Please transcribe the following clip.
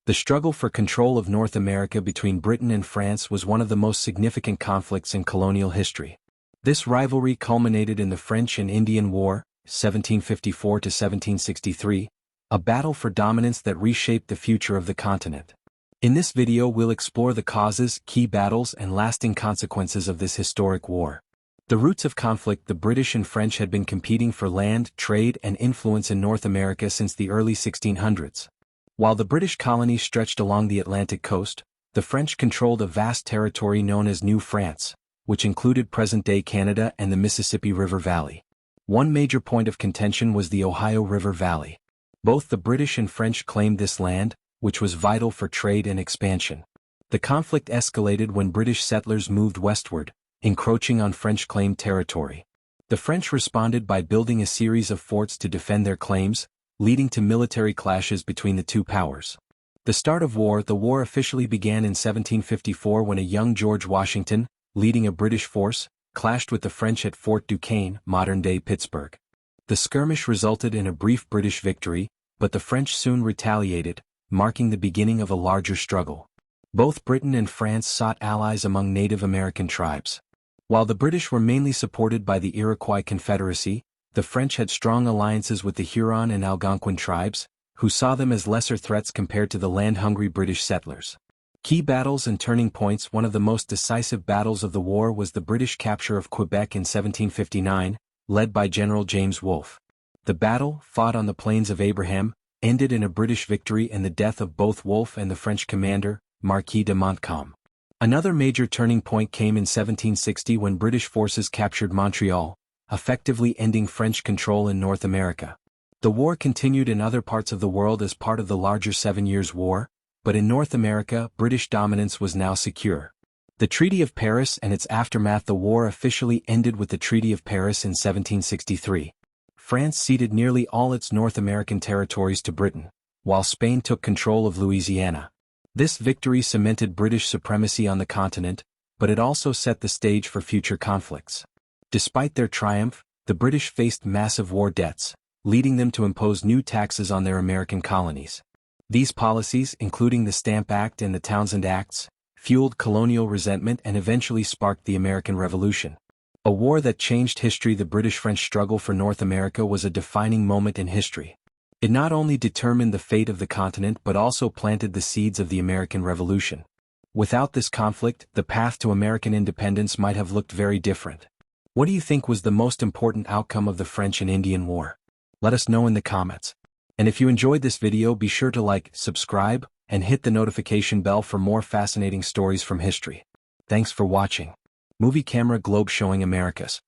The struggle for control of North America between Britain and France was one of the most significant conflicts in colonial history. This rivalry culminated in the French and Indian War, 1754 to 1763, a battle for dominance that reshaped the future of the continent. In this video we'll explore the causes, key battles, and lasting consequences of this historic war. The roots of conflict. The British and French had been competing for land, trade, and influence in North America since the early 1600s. While the British colonies stretched along the Atlantic coast, the French controlled a vast territory known as New France, which included present-day Canada and the Mississippi River Valley. One major point of contention was the Ohio River Valley. Both the British and French claimed this land, which was vital for trade and expansion. The conflict escalated when British settlers moved westward, encroaching on French-claimed territory. The French responded by building a series of forts to defend their claims, leading to military clashes between the two powers. The start of war. The war officially began in 1754 when a young George Washington, leading a British force, clashed with the French at Fort Duquesne, modern-day Pittsburgh. The skirmish resulted in a brief British victory, but the French soon retaliated, marking the beginning of a larger struggle. Both Britain and France sought allies among Native American tribes. While the British were mainly supported by the Iroquois Confederacy, the French had strong alliances with the Huron and Algonquin tribes, who saw them as lesser threats compared to the land-hungry British settlers. Key battles and turning points. One of the most decisive battles of the war was the British capture of Quebec in 1759, led by General James Wolfe. The battle, fought on the Plains of Abraham, ended in a British victory and the death of both Wolfe and the French commander, Marquis de Montcalm. Another major turning point came in 1760 when British forces captured Montreal, effectively ending French control in North America. The war continued in other parts of the world as part of the larger 7 Years' War, but in North America, British dominance was now secure. The Treaty of Paris and its aftermath. The war officially ended with the Treaty of Paris in 1763. France ceded nearly all its North American territories to Britain, while Spain took control of Louisiana. This victory cemented British supremacy on the continent, but it also set the stage for future conflicts. Despite their triumph, the British faced massive war debts, leading them to impose new taxes on their American colonies. These policies, including the Stamp Act and the Townshend Acts, fueled colonial resentment and eventually sparked the American Revolution. A war that changed history. The British-French struggle for North America was a defining moment in history. It not only determined the fate of the continent but also planted the seeds of the American Revolution. Without this conflict, the path to American independence might have looked very different. What do you think was the most important outcome of the French and Indian War? Let us know in the comments. And if you enjoyed this video, be sure to like, subscribe, and hit the notification bell for more fascinating stories from history. Thanks for watching. Movie Camera Globe showing Americas.